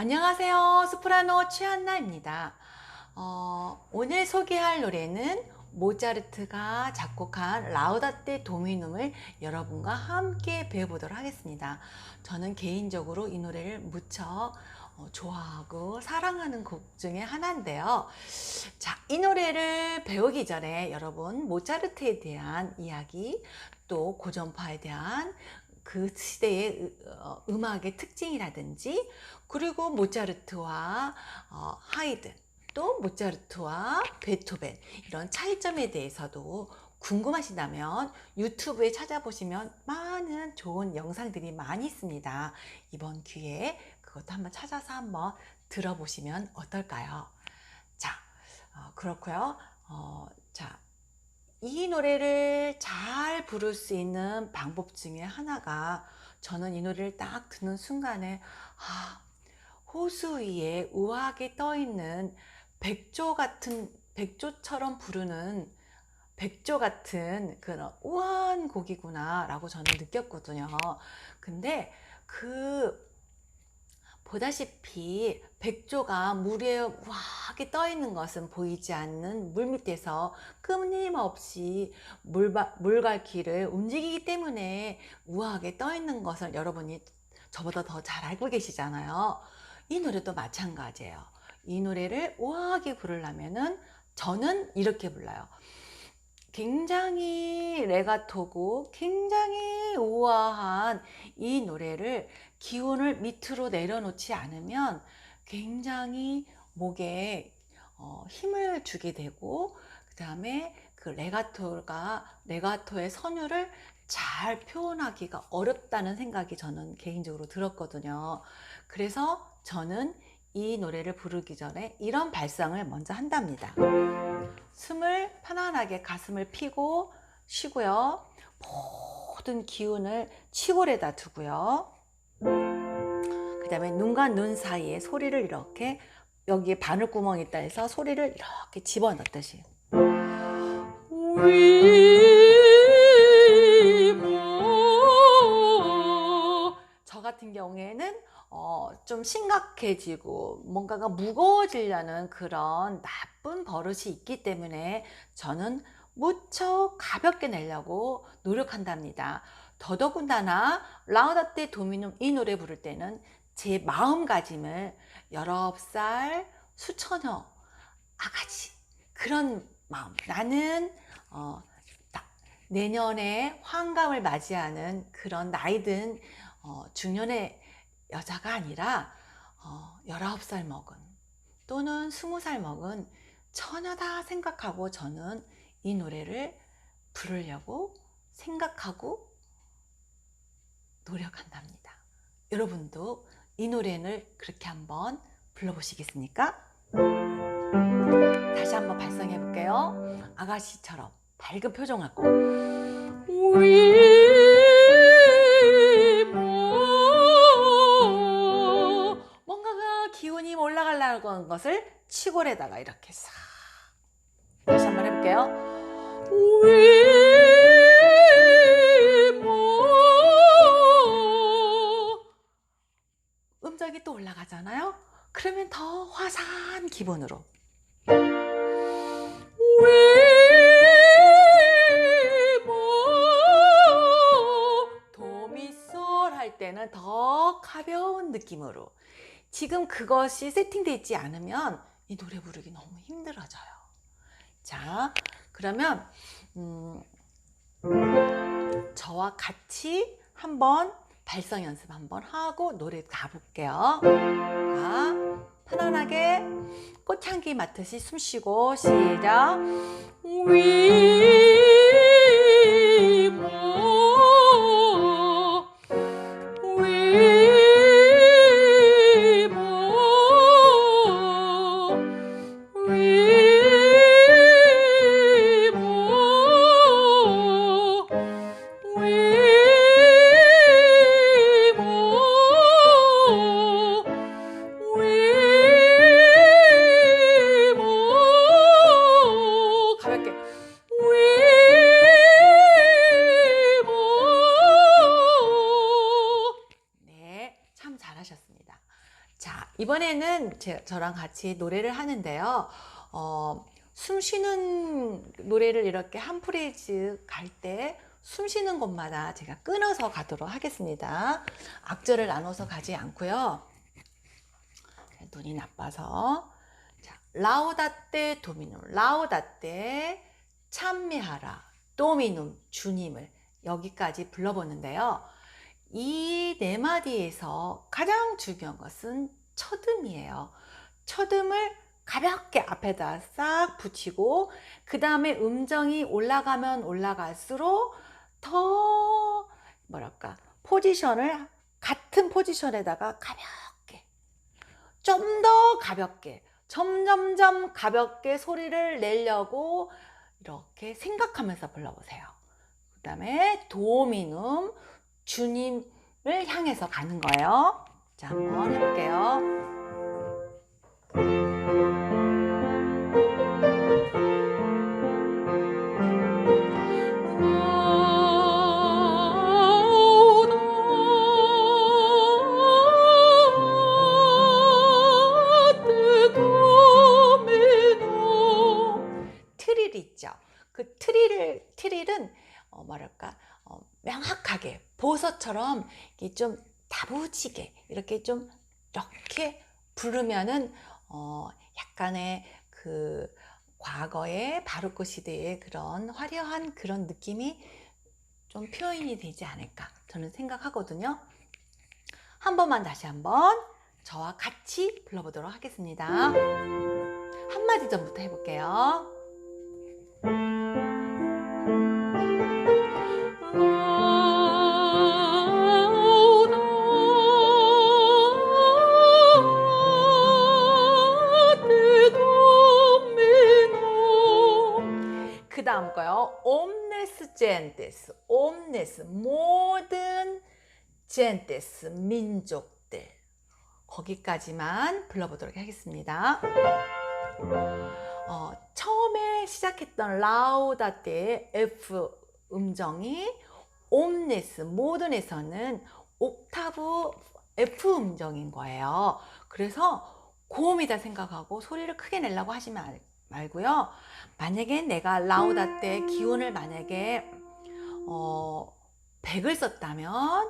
안녕하세요. 소프라노 최한나입니다. 오늘 소개할 노래는 모차르트가 작곡한 라우다테 도미눔을 여러분과 함께 배워보도록 하겠습니다. 저는 개인적으로 이 노래를 무척 좋아하고 사랑하는 곡 중에 하나인데요. 자, 이 노래를 배우기 전에 여러분 모차르트에 대한 이야기, 또 고전파에 대한 그 시대의 음악의 특징이라든지, 그리고 모차르트와 하이든, 또 모차르트와 베토벤, 이런 차이점에 대해서도 궁금하시다면 유튜브에 찾아보시면 많은 좋은 영상들이 많이 있습니다. 이번 기회에 그것도 한번 찾아서 한번 들어보시면 어떨까요? 자, 그렇고요. 자, 이 노래를 잘 부를 수 있는 방법 중에 하나가, 저는 이 노래를 딱 듣는 순간에 호수 위에 우아하게 떠있는 백조처럼 부르는 백조 같은 그런 우아한 곡이구나 라고 저는 느꼈거든요. 근데 보다시피 백조가 물 위에 우아하게 떠 있는 것은 보이지 않는 물 밑에서 끊임없이 물갈퀴를 움직이기 때문에 우아하게 떠 있는 것을 여러분이 저보다 더 잘 알고 계시잖아요. 이 노래도 마찬가지예요. 이 노래를 우아하게 부르려면은 저는 이렇게 불러요. 굉장히 레가토고 굉장히 우아한 이 노래를 기운을 밑으로 내려놓지 않으면 굉장히 목에 힘을 주게 되고, 그 다음에 그 레가토의 선율을 잘 표현하기가 어렵다는 생각이 저는 개인적으로 들었거든요. 그래서 저는 이 노래를 부르기 전에 이런 발성을 먼저 한답니다. 숨을 편안하게 가슴을 피고 쉬고요. 모든 기운을 치골에다 두고요. 그 다음에 눈과 눈 사이에 소리를 이렇게, 여기에 바늘구멍이 있다 해서 소리를 이렇게 집어넣듯이, 저 같은 경우에는 좀 심각해지고 뭔가가 무거워지려는 그런 나쁜 버릇이 있기 때문에 저는 무척 가볍게 내려고 노력한답니다. 더더군다나 라우다테 도미눔 이 노래 부를 때는 제 마음가짐을 19살 수처녀 아가씨 그런 마음, 나는 내년에 환갑을 맞이하는 그런 나이든 중년의 여자가 아니라 19살 먹은 또는 20살 먹은 처녀다 생각하고 저는 이 노래를 부르려고 생각하고 노력한답니다. 여러분도 이 노래를 그렇게 한번 불러보시겠습니까? 다시 한번 발성해 볼게요. 아가씨처럼 밝은 표정 갖고 뭔가가 기운이 올라가려고 하는 것을 치골에다가 이렇게 싹, 다시 한번 해볼게요. 음정이 또 올라가잖아요. 그러면 더 화사한 기분으로 도미솔 할 때는 더 가벼운 느낌으로. 지금 그것이 세팅되어 있지 않으면 이 노래 부르기 너무 힘들어져요. 자, 그러면 저와 같이 한번 발성 연습 한번 하고 노래 가볼게요. 자, 편안하게 꽃향기 맡듯이 숨 쉬고 시작. 가볍게 이번에는 저랑 같이 노래를 하는데요. 숨 쉬는 노래를 이렇게 한 프레이즈 갈 때 숨 쉬는 곳마다 제가 끊어서 가도록 하겠습니다. 악절을 나눠서 가지 않고요. 눈이 나빠서. 자, 라우다떼 도미눔, 라우다떼 찬미하라, 도미눔 주님을, 여기까지 불러보는데요. 이 네 마디에서 가장 중요한 것은 첫음이에요. 첫음을 가볍게 앞에다 싹 붙이고, 그 다음에 음정이 올라가면 올라갈수록 더 뭐랄까 포지션을 같은 포지션에다가 가볍게, 좀 더 가볍게, 점점점 가볍게 소리를 내려고 이렇게 생각하면서 불러보세요. 그 다음에 도미눔, 주님을 향해서 가는 거예요. 자, 한번 해볼게요. 트릴 있죠. 그 트릴은 뭐랄까 명확하게 보석처럼 이렇게 좀 다부지게 이렇게 좀 이렇게 부르면은 약간의 그 과거의 바로크 시대의 그런 화려한 그런 느낌이 좀 표현이 되지 않을까 저는 생각하거든요. 한 번만 다시 한번 저와 같이 불러보도록 하겠습니다. 한마디 전부터 해볼게요. 그 다음 거요. 옴네스 젠테스, 옴네스 모든 젠테스 민족들, 거기까지만 불러보도록 하겠습니다. 처음에 시작했던 라우다테의 F 음정이 옴네스 모든에서는 옥타브 F 음정인 거예요. 그래서 고음이다 생각하고 소리를 크게 내려고 하지 말고요. 만약에 내가 라우다테 기운을 만약에 100을 썼다면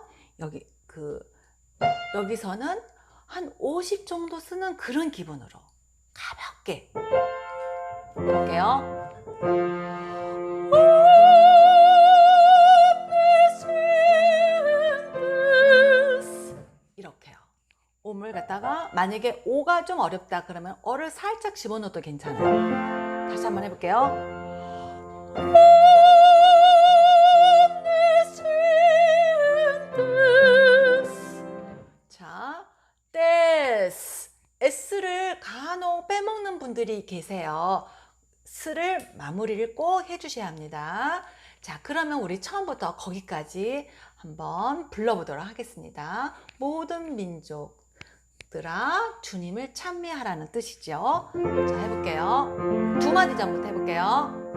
여기서는 한 50 정도 쓰는 그런 기분으로 가볍게 볼게요. 이렇게요. 옴을 갖다가 만약에 오가 좀 어렵다 그러면 어를 살짝 집어넣어도 괜찮아요. 다시 한번 해볼게요. 자, 데스, S를 간혹 빼먹는 분들이 계세요. 스를 마무리를 꼭 해주셔야 합니다. 자, 그러면 우리 처음부터 거기까지 한번 불러보도록 하겠습니다. 모든 민족들아 주님을 찬미하라는 뜻이죠. 자, 해볼게요. 두 마디 전부터 해볼게요.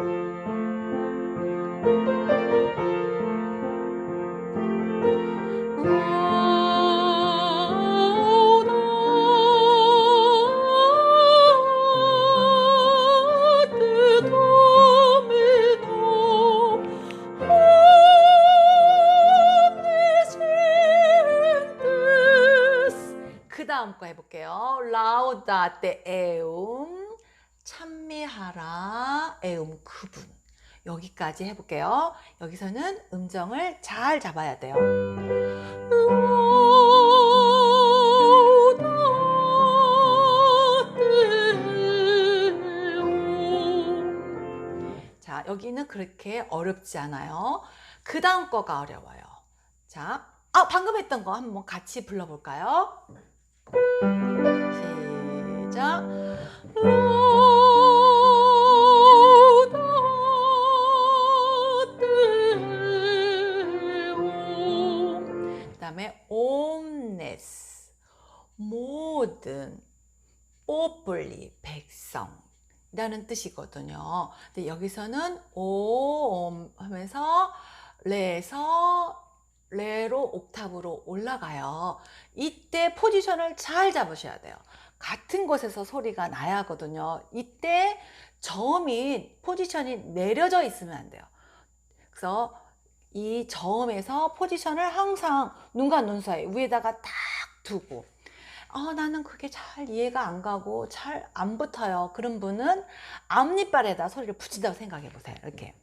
그 다음 거 해볼게요. 라우다테 에움, 찬미하라 에움 그분. 여기까지 해볼게요. 여기서는 음정을 잘 잡아야 돼요. 자, 여기는 그렇게 어렵지 않아요. 그 다음 거가 어려워요. 자, 방금 했던 거 한번 같이 불러볼까요? 시작. 그 다음에 옴네스, 모든, 뽀플리, 백성이라는 뜻이거든요. 근데 여기서는 옴 하면서 레서 레로 옥타브로 올라가요. 이때 포지션을 잘 잡으셔야 돼요. 같은 곳에서 소리가 나야 하거든요. 이때 저음이 포지션이 내려져 있으면 안 돼요. 그래서 이 저음에서 포지션을 항상 눈과 눈 사이 위에다가 딱 두고, 나는 그게 잘 이해가 안 가고 잘 안 붙어요. 그런 분은 앞니빨에다 소리를 붙인다고 생각해 보세요. 이렇게.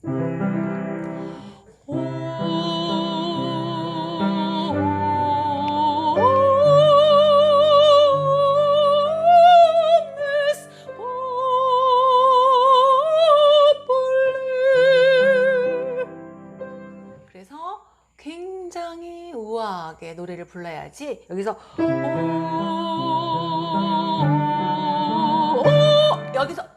그래서 굉장히 우아하게 노래를 불러야지 여기서 여기서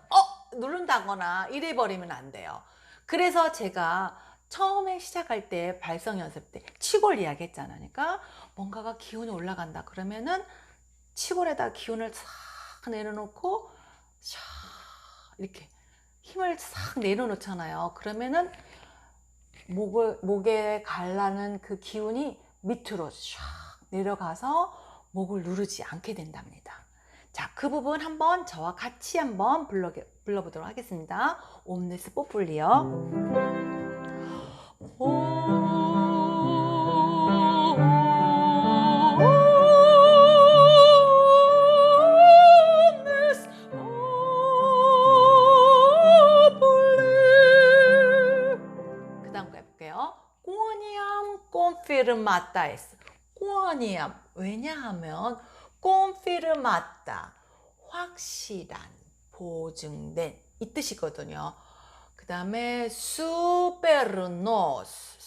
누른다거나 이래 버리면 안 돼요. 그래서 제가 처음에 시작할 때 발성 연습 때 치골 이야기 했잖아요. 그러니까 뭔가가 기운이 올라간다 그러면은 치골에다 기운을 싹 내려놓고 샤 이렇게 힘을 싹 내려놓잖아요. 그러면은 목에 갈라는 그 기운이 밑으로 샥 내려가서 목을 누르지 않게 된답니다. 자, 그 부분 한번 저와 같이 한번 불러보도록 하겠습니다. 옴네스 뽀뿔리요. 그 다음 거 해볼게요. quoniam confirmataes. quoniam 왜냐하면 confirmata 확실한, 보증된 이 뜻이거든요. 그 다음에 supernos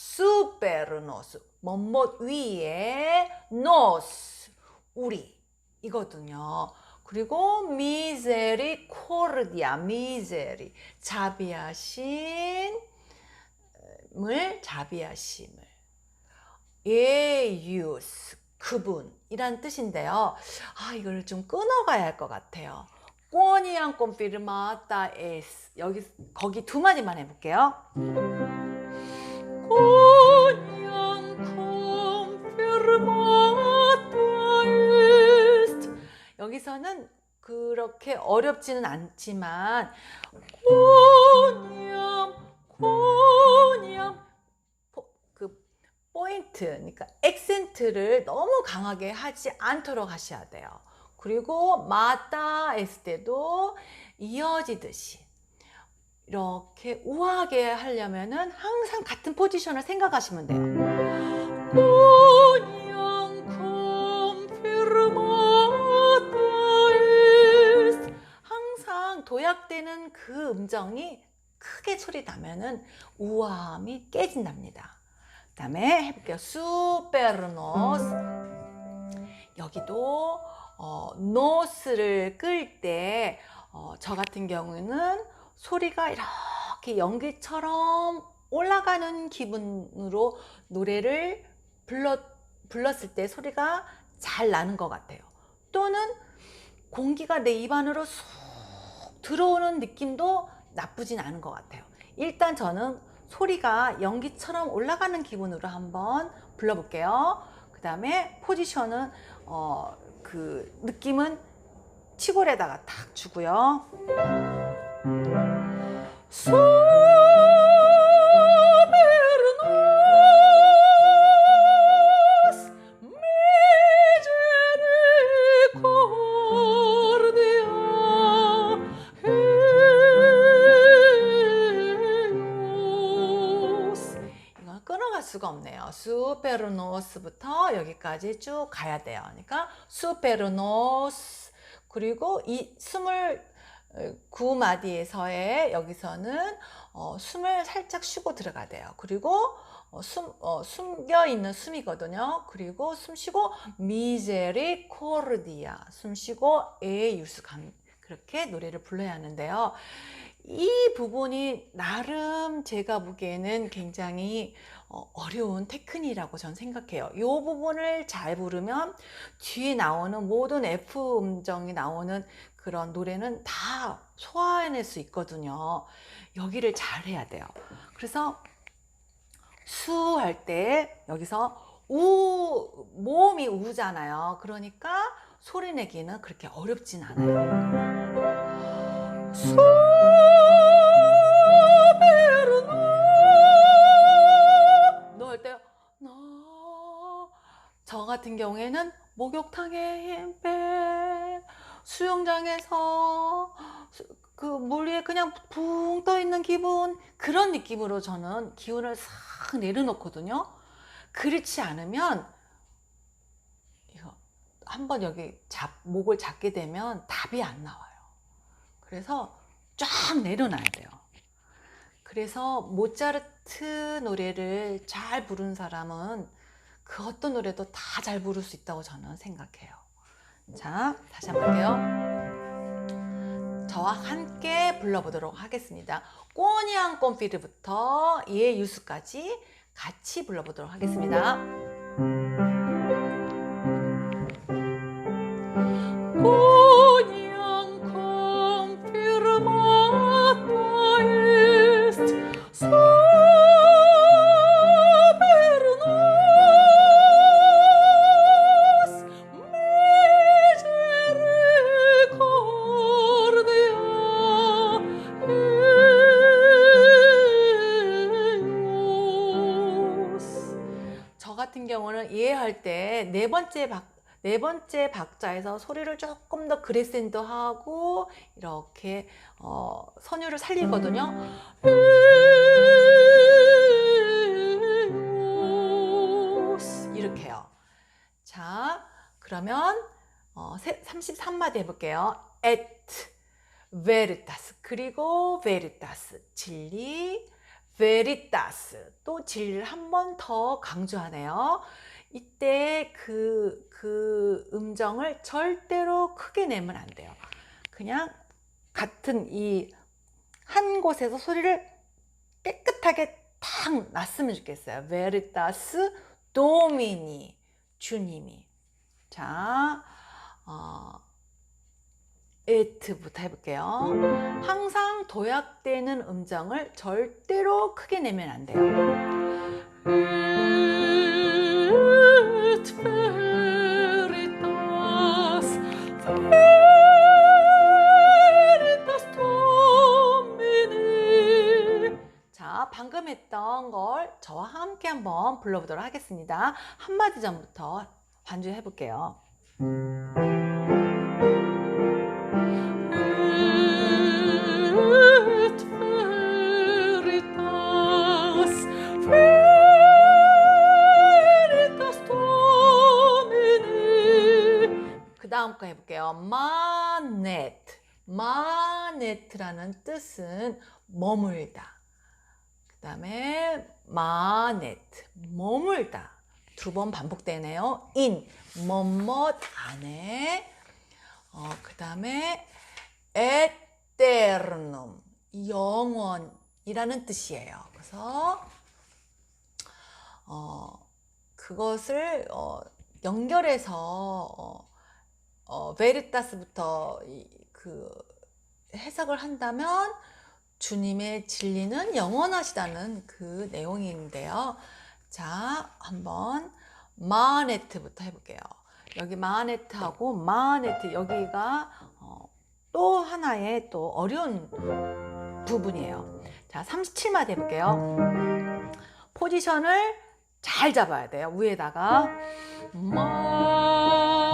뭐뭐 위에 nos 우리 이거든요. 그리고 misericordia 자비하심을 eius 그분이란 뜻인데요. 이걸 좀 끊어가야 할 것 같아요. quoniam confirmataes 거기 두 마디만 해볼게요. quoniam confirmataes 여기서는 그렇게 어렵지는 않지만 quoniam 그 포인트, 그러니까 액센트를 너무 강하게 하지 않도록 하셔야 돼요. 그리고 마다 했을 때도 이어지듯이 이렇게 우아하게 하려면은 항상 같은 포지션을 생각하시면 돼요. 항상 도약되는 그 음정이 크게 소리 나면은 우아함이 깨진답니다. 그 다음에 해볼게요. supernos 여기도 노스를 끌 때 저 같은 경우는 소리가 이렇게 연기처럼 올라가는 기분으로 노래를 불렀을 때 소리가 잘 나는 것 같아요. 또는 공기가 내 입 안으로 쑥 들어오는 느낌도 나쁘진 않은 것 같아요. 일단 저는 소리가 연기처럼 올라가는 기분으로 한번 불러볼게요. 그 다음에 포지션은 그 느낌은 치골에다가 탁 주고요. 수가 없네요. 수페르노스부터 여기까지 쭉 가야 돼요. 그러니까 수페르노스 그리고 이 29마디에서의 여기서는 숨을 살짝 쉬고 들어가야 돼요. 그리고 숨겨있는 숨이거든요. 그리고 숨 쉬고 미제리코르디아 숨 쉬고 에유스 그렇게 노래를 불러야 하는데요. 이 부분이 나름 제가 보기에는 굉장히 어려운 테크닉이라고 저는 생각해요. 이 부분을 잘 부르면 뒤에 나오는 모든 F 음정이 나오는 그런 노래는 다 소화해낼 수 있거든요. 여기를 잘 해야 돼요. 그래서 수 할 때 여기서 모음이 우잖아요. 그러니까 소리 내기는 그렇게 어렵진 않아요. 넣을 때 저 같은 경우에는 목욕탕에 힘 빼, 수영장에서 그 물 위에 그냥 붕 떠 있는 기분, 그런 느낌으로 저는 기운을 싹 내려놓거든요. 그렇지 않으면 이거 한번 여기 목을 잡게 되면 답이 안 나와요. 그래서 쫙 내려놔야 돼요. 그래서 모차르트 노래를 잘 부르는 사람은 그 어떤 노래도 다 잘 부를 수 있다고 저는 생각해요. 자, 다시 한번 할게요. 저와 함께 불러보도록 하겠습니다. 꼬니앙 꼼피르부터 예 유수까지 같이 불러보도록 하겠습니다. 꼬니앙 꼼피르 마타 이스트 같은 경우는 이해할 때 네 번째 박자에서 소리를 조금 더 그레센도 하고 이렇게 선율을 살리거든요. 이렇게요. 자, 그러면 33마디 해볼게요. et veritas, 그리고 veritas, 진리, veritas, 또 진리를 한 번 더 강조하네요. 이때 그 음정을 절대로 크게 내면 안 돼요. 그냥 같은 이 한 곳에서 소리를 깨끗하게 탁 놨으면 좋겠어요. veritas domini, 주님이. 자, et부터 해볼게요. 항상 도약되는 음정을 절대로 크게 내면 안 돼요. et veritas, veritas domini. 자, 방금 했던 걸 저와 함께 한번 불러보도록 하겠습니다. 한마디 전부터 반주해 볼게요. 그 다음 거 해볼게요. 마네트. 마네트라는 뜻은 머물다. 그 다음에 마네트, 머물다. 두 번 반복되네요. in, 뭐뭇 안에. 그 다음에 eternum, 영원이라는 뜻이에요. 그래서 그것을 연결해서 베리타스부터 그 해석을 한다면 주님의 진리는 영원하시다는 그 내용인데요. 자, 한번 마네트부터 해볼게요. 여기 마네트하고 마네트, 여기가 또 하나의 또 어려운 부분이에요. 자, 37마디 해볼게요. 포지션을 잘 잡아야 돼요. 위에다가 마네트,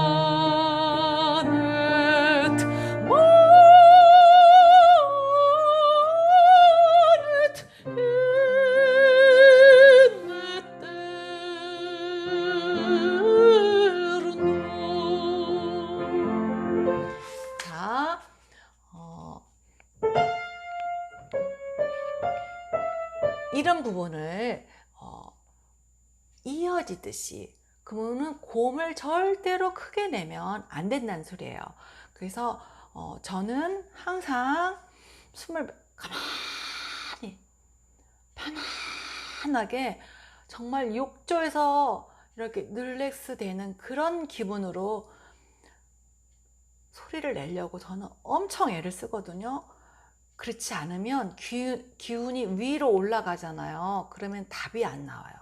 이런 부분을 이어지듯이, 그러면 고음을 절대로 크게 내면 안 된다는 소리예요. 그래서 저는 항상 숨을 가만히 편안하게 정말 욕조에서 이렇게 릴렉스 되는 그런 기분으로 소리를 내려고 저는 엄청 애를 쓰거든요. 그렇지 않으면 기운이 위로 올라가잖아요. 그러면 답이 안 나와요.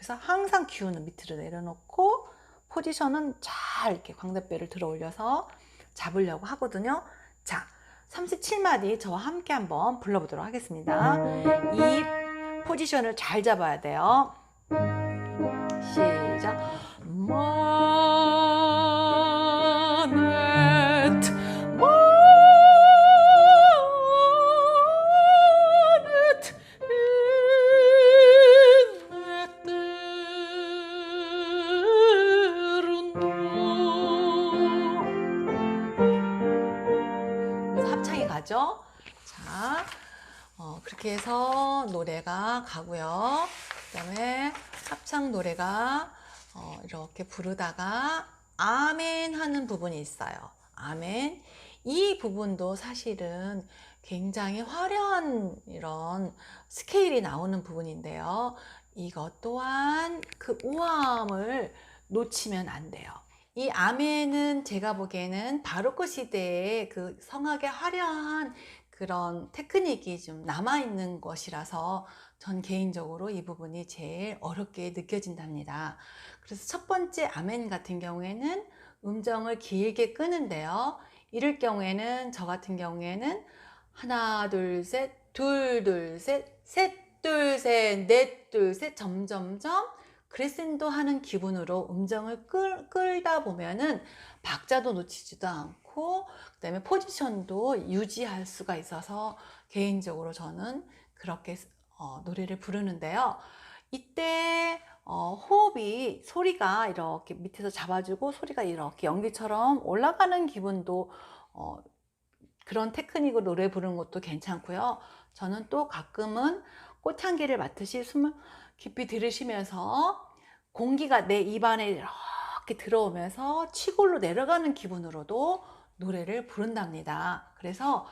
그래서 항상 기운은 밑으로 내려놓고 포지션은 잘 이렇게 광대뼈를 들어 올려서 잡으려고 하거든요. 자, 37마디 저와 함께 한번 불러보도록 하겠습니다. 이 포지션을 잘 잡아야 돼요. 시작. 마넷 마넷 그래서 합창이 가죠. 자, 그렇게 해서 노래가 가고요. 그 다음에 합창 노래가 이렇게 부르다가 아멘 하는 부분이 있어요. 아멘. 이 부분도 사실은 굉장히 화려한 이런 스케일이 나오는 부분인데요. 이것 또한 그 우아함을 놓치면 안 돼요. 이 아멘은 제가 보기에는 바로크 시대의 그 성악의 화려한 그런 테크닉이 좀 남아있는 것이라서 전 개인적으로 이 부분이 제일 어렵게 느껴진답니다. 그래서 첫 번째 아멘 같은 경우에는 음정을 길게 끄는데요. 이럴 경우에는 저 같은 경우에는 하나 둘 셋, 둘 셋, 셋 둘 셋, 넷 둘 셋 점점점 크레센도 하는 기분으로 음정을 끌다 보면은 박자도 놓치지도 않고 그다음에 포지션도 유지할 수가 있어서 개인적으로 저는 그렇게 노래를 부르는데요. 이때 호흡이 소리가 이렇게 밑에서 잡아주고 소리가 이렇게 연기처럼 올라가는 기분도 그런 테크닉으로 노래 부르는 것도 괜찮고요. 저는 또 가끔은 꽃향기를 맡듯이 숨을 깊이 들이쉬면서 공기가 내 입안에 이렇게 들어오면서 치골로 내려가는 기분으로도 노래를 부른답니다. 그래서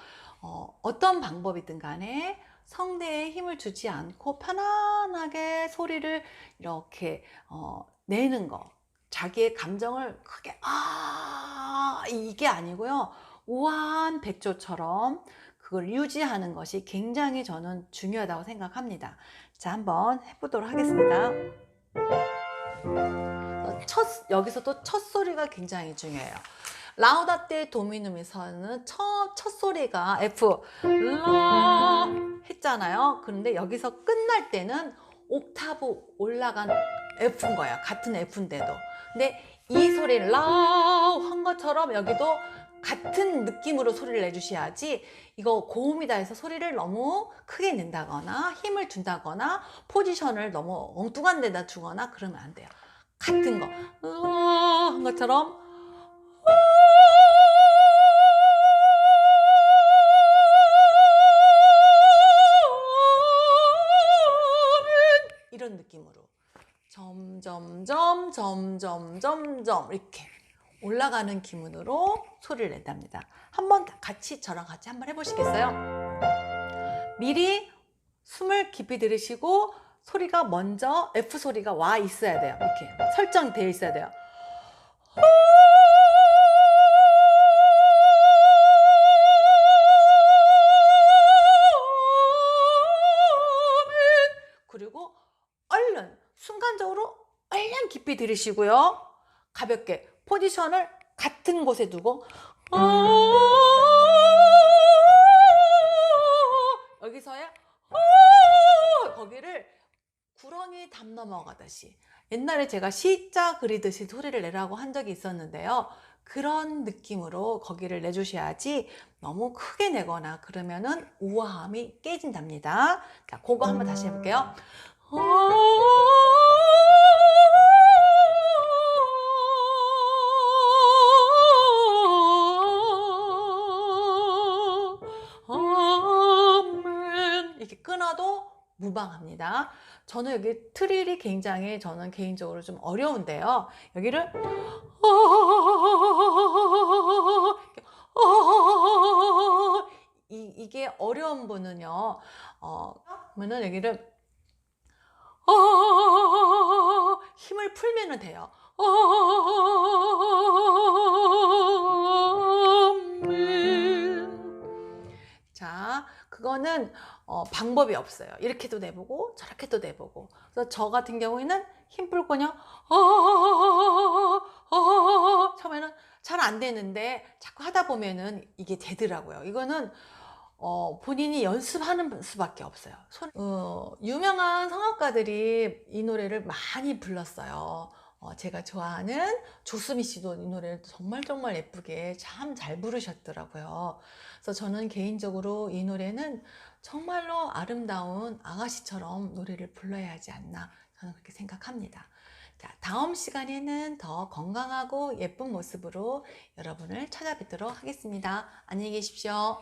어떤 방법이든 간에 성대에 힘을 주지 않고 편안하게 소리를 이렇게 내는 거, 자기의 감정을 크게 이게 아니고요. 우아한 백조처럼 그걸 유지하는 것이 굉장히 저는 중요하다고 생각합니다. 자, 한번 해보도록 하겠습니다. 여기서 또 첫 소리가 굉장히 중요해요. 라우다테 도미눔에서는 첫 소리가 F 라 했잖아요. 그런데 여기서 끝날 때는 옥타브 올라간 F인 거예요. 같은 F인데도. 근데 이 소리를 라우 한 것처럼 여기도 같은 느낌으로 소리를 내주셔야지, 이거 고음이다 해서 소리를 너무 크게 낸다거나 힘을 준다거나 포지션을 너무 엉뚱한 데다 주거나 그러면 안 돼요. 같은 거 한 것처럼 이런 느낌으로 점점 이렇게 올라가는 기분으로 소리를 낸답니다. 한번 저랑 같이 한번 해보시겠어요? 미리 숨을 깊이 들이쉬고 소리가 먼저 F 소리가 와 있어야 돼요. 이렇게 설정되어 있어야 돼요. 그리고 순간적으로 얼른 깊이 들이쉬고요. 가볍게 포지션을 같은 곳에 두고 여기서의 거기를 구렁이 담 넘어가듯이, 옛날에 제가 시자 그리듯이 소리를 내라고 한 적이 있었는데요. 그런 느낌으로 거기를 내주셔야지 너무 크게 내거나 그러면은 우아함이 깨진답니다. 자, 그거 한번 다시 해볼게요. 이렇게 끊어도 무방합니다. 저는 여기 트릴이 굉장히 저는 개인적으로 좀 어려운데요. 여기를 이게 어려운 분은요, 그러면은 여기를 힘을 풀면 돼요. 자, 그거는 방법이 없어요. 이렇게도 내보고 저렇게도 내보고. 그래서 저 같은 경우에는 힘 풀고 그냥 처음에는 잘 안 되는데 자꾸 하다 보면은 이게 되더라고요. 이거는 본인이 연습하는 수밖에 없어요. 유명한 성악가들이 이 노래를 많이 불렀어요. 제가 좋아하는 조수미 씨도 이 노래를 정말 정말 예쁘게 참 잘 부르셨더라고요. 그래서 저는 개인적으로 이 노래는 정말로 아름다운 아가씨처럼 노래를 불러야 하지 않나, 저는 그렇게 생각합니다. 자, 다음 시간에는 더 건강하고 예쁜 모습으로 여러분을 찾아뵙도록 하겠습니다. 안녕히 계십시오.